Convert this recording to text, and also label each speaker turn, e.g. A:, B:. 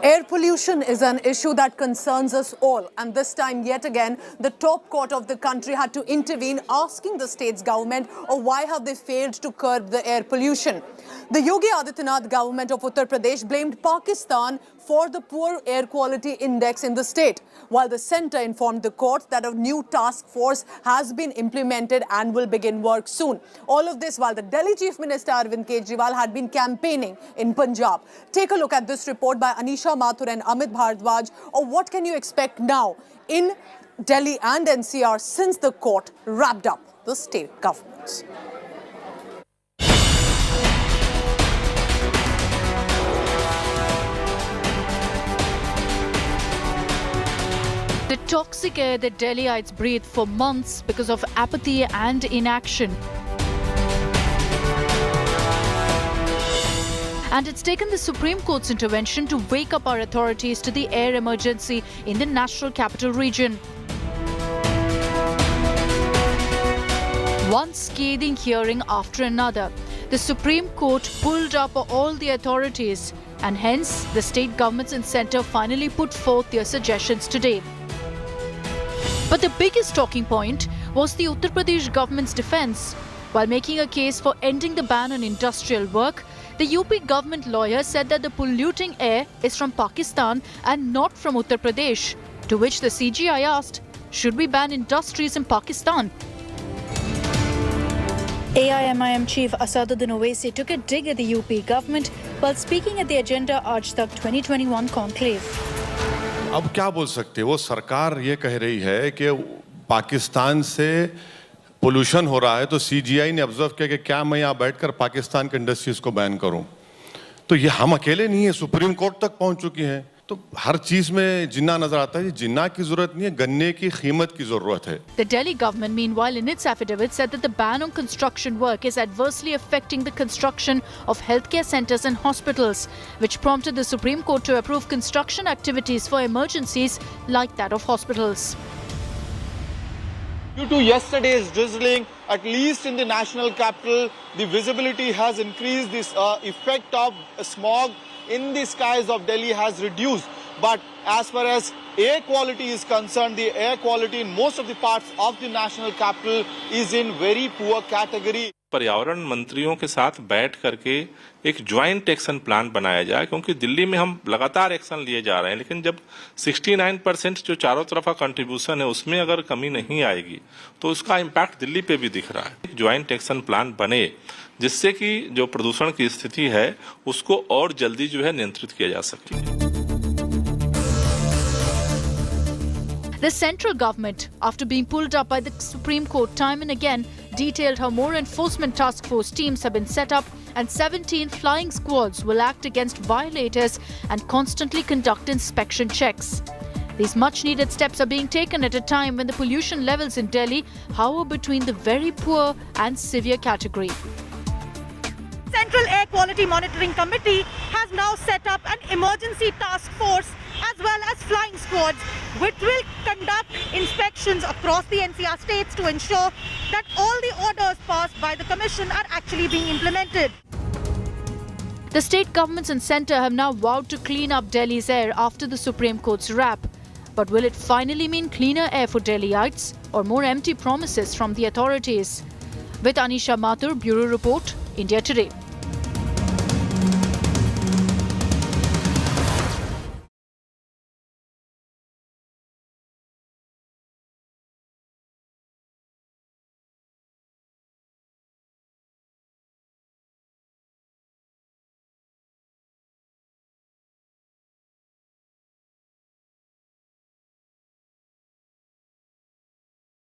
A: Air pollution is an issue that concerns us all, and this time yet again the top court of the country had to intervene, asking the state's government why have they failed to curb the air pollution. The Yogi Adityanath government of Uttar Pradesh blamed Pakistan for the poor air quality index in the state, while the centre informed the court that a new task force has been implemented and will begin work soon. All of this while the Delhi Chief Minister Arvind Kejriwal had been campaigning in Punjab. Take a look at this report by Anisha Mathur and Amit Bharadwaj. Or what can you expect now in Delhi and NCR since the court wrapped up the state governments?
B: The toxic air that Delhiites breathe for months because of apathy and inaction. And it's taken the Supreme Court's intervention to wake up our authorities to the air emergency in the national capital region. One scathing hearing after another, the Supreme Court pulled up all the authorities, and hence the state governments and centre finally put forth their suggestions today. But the biggest talking point was the Uttar Pradesh government's defence. While making a case for ending the ban on industrial work, the UP government lawyer said that the polluting air is from Pakistan and not from Uttar Pradesh, to which the CGI asked, should we ban industries in Pakistan? AIMIM chief Asaduddin Owaisi took a dig at the UP government while speaking at the Agenda Aaj Tak 2021 conclave.
C: अब क्या बोल सकते हैं, वो सरकार ये कह रही है कि पाकिस्तान से पोल्यूशन हो रहा है, तो सीजीआई ने ऑब्जर्व किया कि क्या मैं यहाँ बैठकर पाकिस्तान के इंडस्ट्रीज को बैन करूं? तो ये हम अकेले नहीं है, सुप्रीम कोर्ट तक पहुंच चुकी हैं। तो हर चीज में जिन्ना नजर आता है, जिन्ना की जरूरत नहीं है, गन्ने की कीमत की जरूरत है।
B: The Delhi government, meanwhile, in its affidavit, said that the ban on construction work is adversely affecting the construction of healthcare centres and hospitals, which prompted the Supreme Court to approve construction activities for emergencies like that of hospitals.
D: Due to yesterday's drizzling, at least in the national capital, the visibility has increased. This effect of smog in the skies of Delhi has reduced. But as far as air quality is concerned, the air quality in most of the parts of the national capital is in very poor category.
E: पर्यावरण मंत्रियों के साथ बैठ करके एक joint action plan बनाया जाए, क्योंकि दिल्ली में हम लगातार एक्शन लिए जा रहे हैं, लेकिन जब 69% जो चारों तरफ का कंट्रीब्यूशन है उसमें अगर कमी नहीं आएगी तो उसका इम्पैक्ट दिल्ली पे भी दिख रहा है। ज्वाइंट एक्शन प्लान बने जिससे कि जो प्रदूषण की स्थिति है उसको और जल्दी जो है नियंत्रित किया जा सके।
B: The central government, after being pulled up by the Supreme Court time and again, detailed how more enforcement task force teams have been set up and 17 flying squads will act against violators and constantly conduct inspection checks. These much-needed steps are being taken at a time when the pollution levels in Delhi hover between the very poor and severe category.
F: Central Air Quality Monitoring Committee has now set up an emergency task force as well as flying squads, which will conduct inspections across the NCR states to ensure that all the orders passed by the Commission are actually being implemented.
B: The state governments and centre have now vowed to clean up Delhi's air after the Supreme Court's wrap. But will it finally mean cleaner air for Delhiites or more empty promises from the authorities? With Anisha Mathur, Bureau Report, India Today.